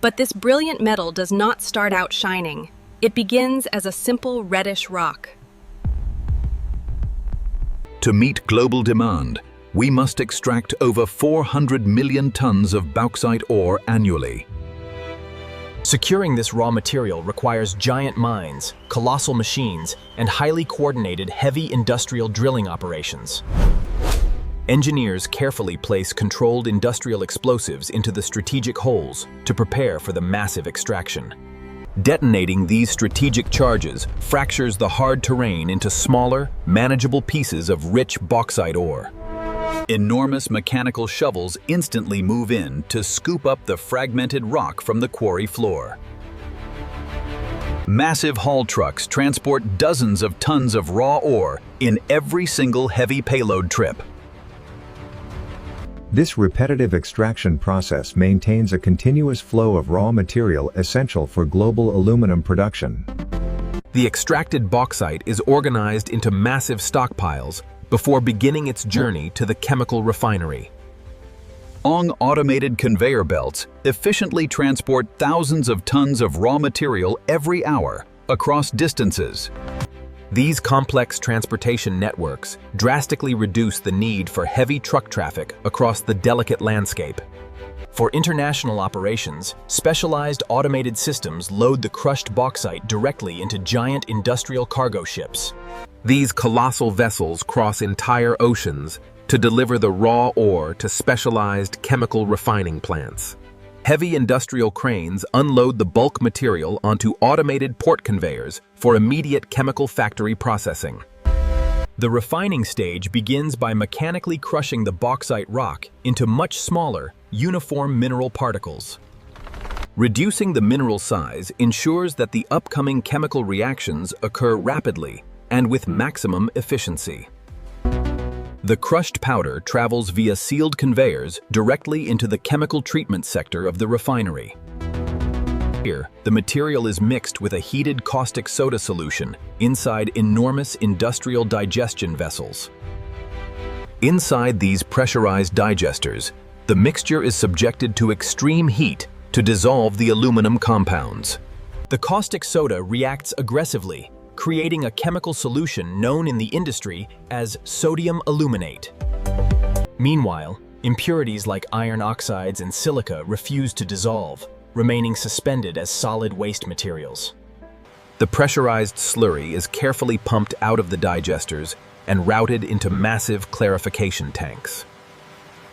But this brilliant metal does not start out shining. It begins as a simple reddish rock. To meet global demand, we must extract over 400 million tons of bauxite ore annually. Securing this raw material requires giant mines, colossal machines, and highly coordinated heavy industrial drilling operations. Engineers carefully place controlled industrial explosives into the strategic holes to prepare for the massive extraction. Detonating these strategic charges fractures the hard terrain into smaller, manageable pieces of rich bauxite ore. Enormous mechanical shovels instantly move in to scoop up the fragmented rock from the quarry floor. Massive haul trucks transport dozens of tons of raw ore in every single heavy payload trip. This repetitive extraction process maintains a continuous flow of raw material essential for global aluminum production. The extracted bauxite is organized into massive stockpiles before beginning its journey to the chemical refinery. Long automated conveyor belts efficiently transport thousands of tons of raw material every hour across distances. These complex transportation networks drastically reduce the need for heavy truck traffic across the delicate landscape. For international operations, specialized automated systems load the crushed bauxite directly into giant industrial cargo ships. These colossal vessels cross entire oceans to deliver the raw ore to specialized chemical refining plants. Heavy industrial cranes unload the bulk material onto automated port conveyors for immediate chemical factory processing. The refining stage begins by mechanically crushing the bauxite rock into much smaller, uniform mineral particles. Reducing the mineral size ensures that the upcoming chemical reactions occur rapidly and with maximum efficiency. The crushed powder travels via sealed conveyors directly into the chemical treatment sector of the refinery. Here, the material is mixed with a heated caustic soda solution inside enormous industrial digestion vessels. Inside these pressurized digesters, the mixture is subjected to extreme heat to dissolve the aluminum compounds. The caustic soda reacts aggressively, creating a chemical solution known in the industry as sodium aluminate. Meanwhile, impurities like iron oxides and silica refuse to dissolve, remaining suspended as solid waste materials. The pressurized slurry is carefully pumped out of the digesters and routed into massive clarification tanks.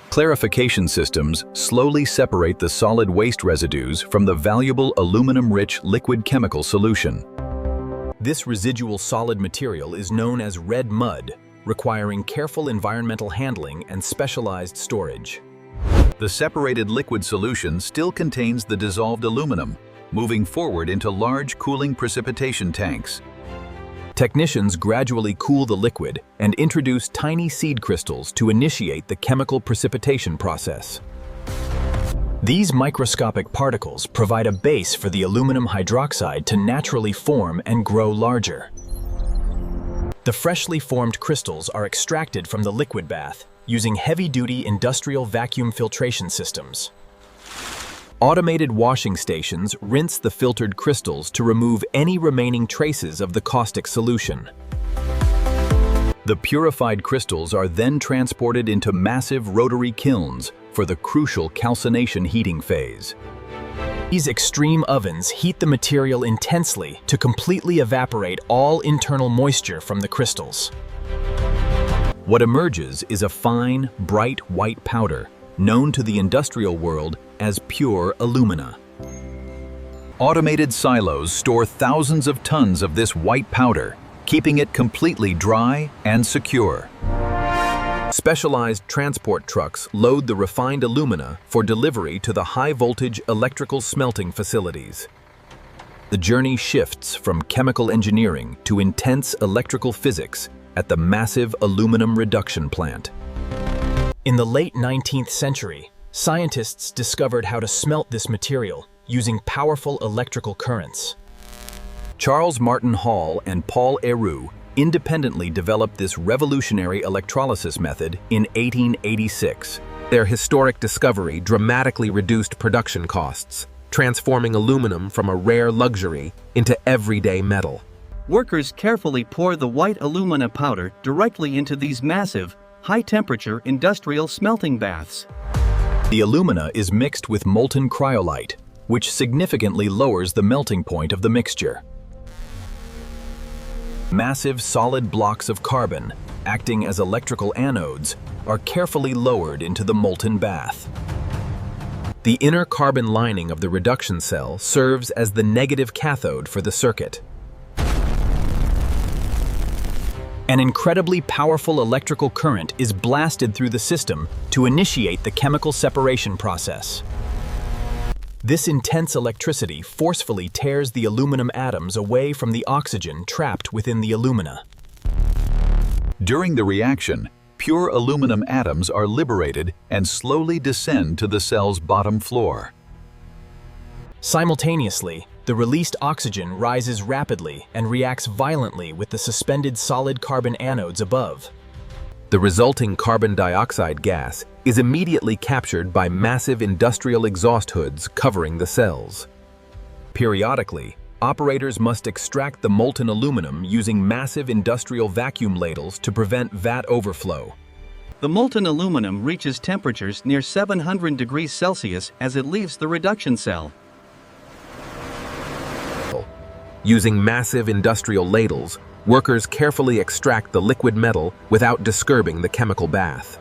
Clarification systems slowly separate the solid waste residues from the valuable aluminum-rich liquid chemical solution. This residual solid material is known as red mud, requiring careful environmental handling and specialized storage. The separated liquid solution still contains the dissolved aluminum, moving forward into large cooling precipitation tanks. Technicians gradually cool the liquid and introduce tiny seed crystals to initiate the chemical precipitation process. These microscopic particles provide a base for the aluminum hydroxide to naturally form and grow larger. The freshly formed crystals are extracted from the liquid bath using heavy-duty industrial vacuum filtration systems. Automated washing stations rinse the filtered crystals to remove any remaining traces of the caustic solution. The purified crystals are then transported into massive rotary kilns for the crucial calcination heating phase. These extreme ovens heat the material intensely to completely evaporate all internal moisture from the crystals. What emerges is a fine, bright white powder, known to the industrial world as pure alumina. Automated silos store thousands of tons of this white powder, keeping it completely dry and secure. Specialized transport trucks load the refined alumina for delivery to the high-voltage electrical smelting facilities. The journey shifts from chemical engineering to intense electrical physics at the massive aluminum reduction plant. In the late 19th century, scientists discovered how to smelt this material using powerful electrical currents. Charles Martin Hall and Paul Héroux independently developed this revolutionary electrolysis method in 1886. Their historic discovery dramatically reduced production costs, transforming aluminum from a rare luxury into everyday metal. Workers carefully pour the white alumina powder directly into these massive, high-temperature industrial smelting baths. The alumina is mixed with molten cryolite, which significantly lowers the melting point of the mixture. Massive solid blocks of carbon, acting as electrical anodes, are carefully lowered into the molten bath. The inner carbon lining of the reduction cell serves as the negative cathode for the circuit. An incredibly powerful electrical current is blasted through the system to initiate the chemical separation process. This intense electricity forcefully tears the aluminum atoms away from the oxygen trapped within the alumina. During the reaction, pure aluminum atoms are liberated and slowly descend to the cell's bottom floor. Simultaneously, the released oxygen rises rapidly and reacts violently with the suspended solid carbon anodes above. The resulting carbon dioxide gas is immediately captured by massive industrial exhaust hoods covering the cells. Periodically, operators must extract the molten aluminum using massive industrial vacuum ladles to prevent vat overflow. The molten aluminum reaches temperatures near 700 degrees Celsius as it leaves the reduction cell. Using massive industrial ladles, workers carefully extract the liquid metal without disturbing the chemical bath.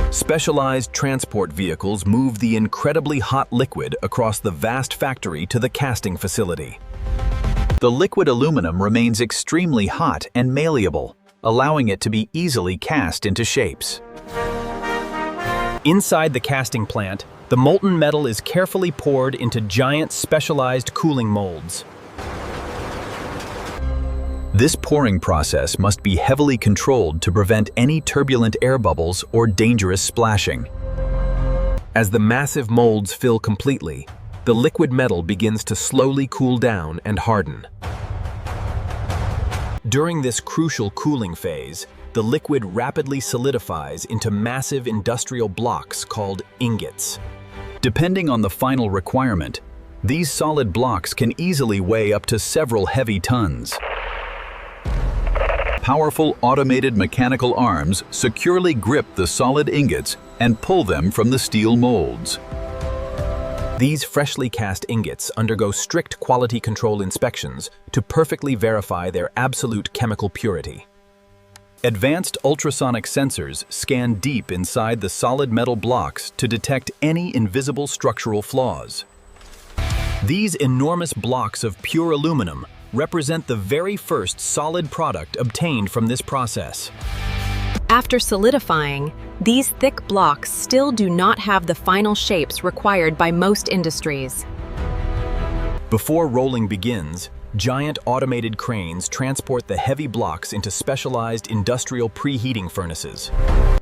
Specialized transport vehicles move the incredibly hot liquid across the vast factory to the casting facility. The liquid aluminum remains extremely hot and malleable, allowing it to be easily cast into shapes. Inside the casting plant, the molten metal is carefully poured into giant specialized cooling molds. This pouring process must be heavily controlled to prevent any turbulent air bubbles or dangerous splashing. As the massive molds fill completely, the liquid metal begins to slowly cool down and harden. During this crucial cooling phase, the liquid rapidly solidifies into massive industrial blocks called ingots. Depending on the final requirement, these solid blocks can easily weigh up to several heavy tons. Powerful automated mechanical arms securely grip the solid ingots and pull them from the steel molds. These freshly cast ingots undergo strict quality control inspections to perfectly verify their absolute chemical purity. Advanced ultrasonic sensors scan deep inside the solid metal blocks to detect any invisible structural flaws. These enormous blocks of pure aluminum represent the very first solid product obtained from this process. After solidifying, these thick blocks still do not have the final shapes required by most industries. Before rolling begins, giant automated cranes transport the heavy blocks into specialized industrial preheating furnaces.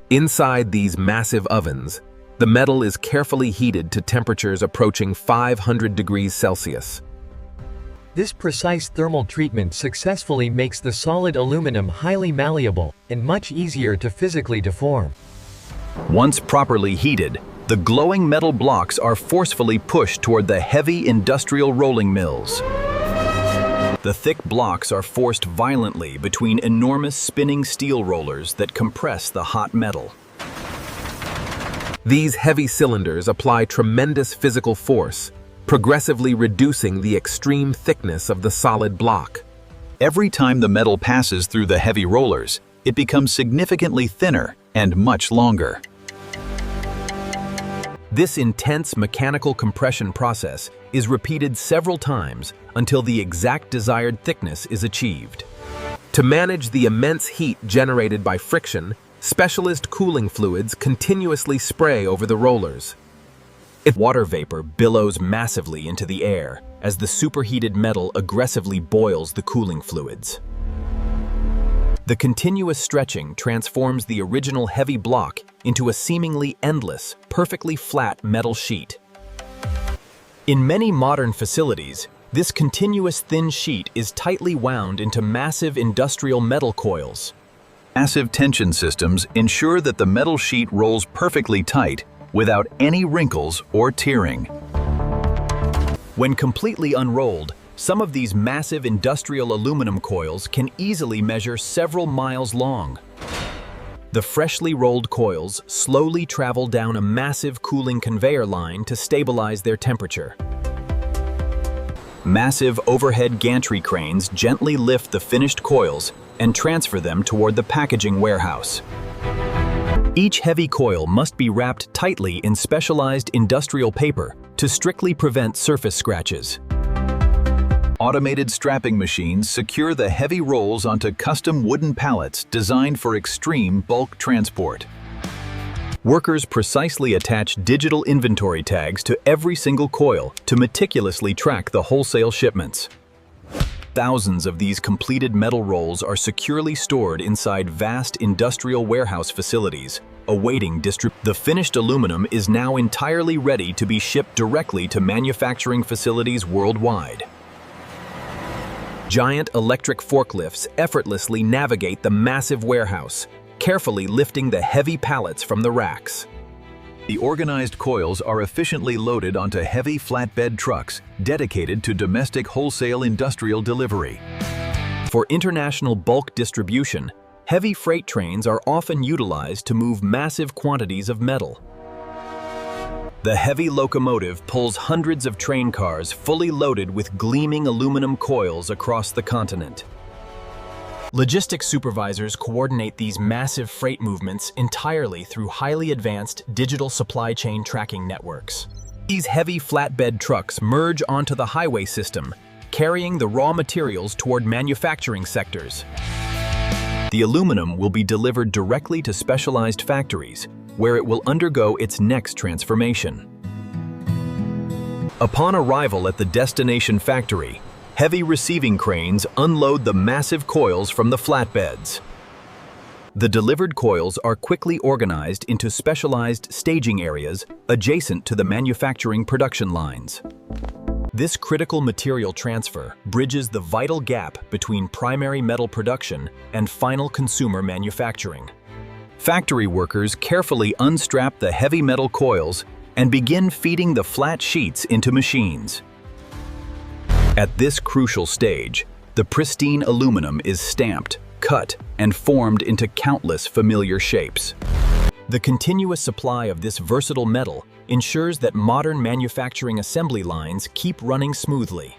Inside these massive ovens, the metal is carefully heated to temperatures approaching 500 degrees Celsius. This precise thermal treatment successfully makes the solid aluminum highly malleable and much easier to physically deform. Once properly heated, the glowing metal blocks are forcefully pushed toward the heavy industrial rolling mills. The thick blocks are forced violently between enormous spinning steel rollers that compress the hot metal. These heavy cylinders apply tremendous physical force, progressively reducing the extreme thickness of the solid block. Every time the metal passes through the heavy rollers, it becomes significantly thinner and much longer. This intense mechanical compression process is repeated several times until the exact desired thickness is achieved. To manage the immense heat generated by friction, specialist cooling fluids continuously spray over the rollers. Water vapor billows massively into the air as the superheated metal aggressively boils the cooling fluids. The continuous stretching transforms the original heavy block into a seemingly endless, perfectly flat metal sheet. In many modern facilities, this continuous thin sheet is tightly wound into massive industrial metal coils. Massive tension systems ensure that the metal sheet rolls perfectly tight without any wrinkles or tearing. When completely unrolled, some of these massive industrial aluminum coils can easily measure several miles long. The freshly rolled coils slowly travel down a massive cooling conveyor line to stabilize their temperature. Massive overhead gantry cranes gently lift the finished coils and transfer them toward the packaging warehouse. Each heavy coil must be wrapped tightly in specialized industrial paper to strictly prevent surface scratches. Automated strapping machines secure the heavy rolls onto custom wooden pallets designed for extreme bulk transport. Workers precisely attach digital inventory tags to every single coil to meticulously track the wholesale shipments. Thousands of these completed metal rolls are securely stored inside vast industrial warehouse facilities, awaiting distribution. The finished aluminum is now entirely ready to be shipped directly to manufacturing facilities worldwide. Giant electric forklifts effortlessly navigate the massive warehouse, carefully lifting the heavy pallets from the racks. The organized coils are efficiently loaded onto heavy flatbed trucks dedicated to domestic wholesale industrial delivery. For international bulk distribution, heavy freight trains are often utilized to move massive quantities of metal. The heavy locomotive pulls hundreds of train cars fully loaded with gleaming aluminum coils across the continent. Logistics supervisors coordinate these massive freight movements entirely through highly advanced digital supply chain tracking networks. These heavy flatbed trucks merge onto the highway system, carrying the raw materials toward manufacturing sectors. The aluminum will be delivered directly to specialized factories, where it will undergo its next transformation. Upon arrival at the destination factory, heavy receiving cranes unload the massive coils from the flatbeds. The delivered coils are quickly organized into specialized staging areas adjacent to the manufacturing production lines. This critical material transfer bridges the vital gap between primary metal production and final consumer manufacturing. Factory workers carefully unstrap the heavy metal coils and begin feeding the flat sheets into machines. At this crucial stage, the pristine aluminum is stamped, cut, and formed into countless familiar shapes. The continuous supply of this versatile metal ensures that modern manufacturing assembly lines keep running smoothly.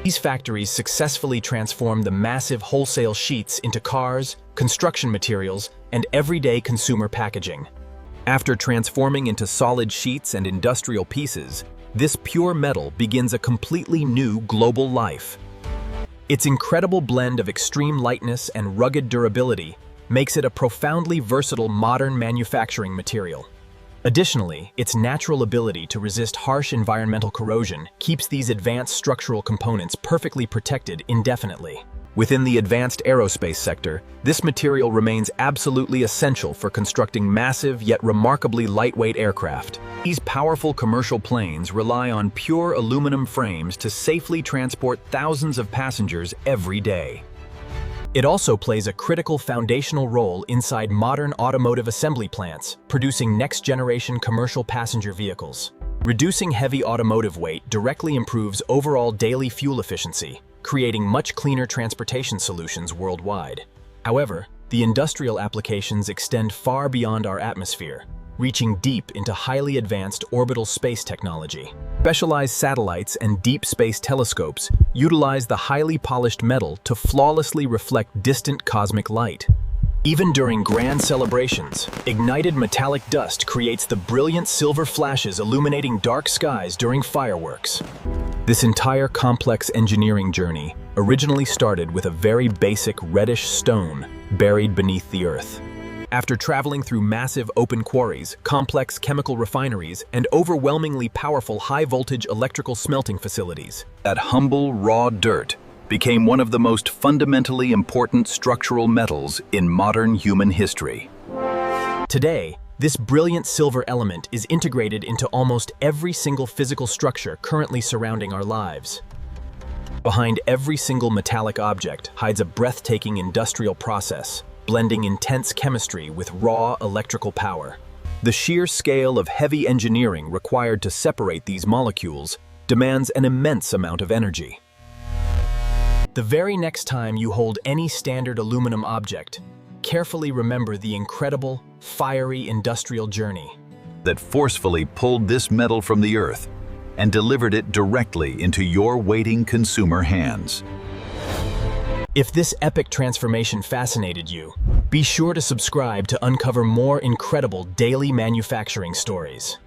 These factories successfully transform the massive wholesale sheets into cars, construction materials, and everyday consumer packaging. After transforming into solid sheets and industrial pieces, this pure metal begins a completely new global life. Its incredible blend of extreme lightness and rugged durability makes it a profoundly versatile modern manufacturing material. Additionally, its natural ability to resist harsh environmental corrosion keeps these advanced structural components perfectly protected indefinitely. Within the advanced aerospace sector, this material remains absolutely essential for constructing massive yet remarkably lightweight aircraft. These powerful commercial planes rely on pure aluminum frames to safely transport thousands of passengers every day. It also plays a critical foundational role inside modern automotive assembly plants, producing next-generation commercial passenger vehicles. Reducing heavy automotive weight directly improves overall daily fuel efficiency, creating much cleaner transportation solutions worldwide. However, the industrial applications extend far beyond our atmosphere, reaching deep into highly advanced orbital space technology. Specialized satellites and deep space telescopes utilize the highly polished metal to flawlessly reflect distant cosmic light. Even during grand celebrations, ignited metallic dust creates the brilliant silver flashes illuminating dark skies during fireworks. This entire complex engineering journey originally started with a very basic reddish stone buried beneath the earth. After traveling through massive open quarries, complex chemical refineries, and overwhelmingly powerful high-voltage electrical smelting facilities, that humble, raw dirt became one of the most fundamentally important structural metals in modern human history. Today, this brilliant silver element is integrated into almost every single physical structure currently surrounding our lives. Behind every single metallic object hides a breathtaking industrial process, blending intense chemistry with raw electrical power. The sheer scale of heavy engineering required to separate these molecules demands an immense amount of energy. The very next time you hold any standard aluminum object, carefully remember the incredible, fiery industrial journey that forcefully pulled this metal from the earth and delivered it directly into your waiting consumer hands. If this epic transformation fascinated you, be sure to subscribe to uncover more incredible daily manufacturing stories.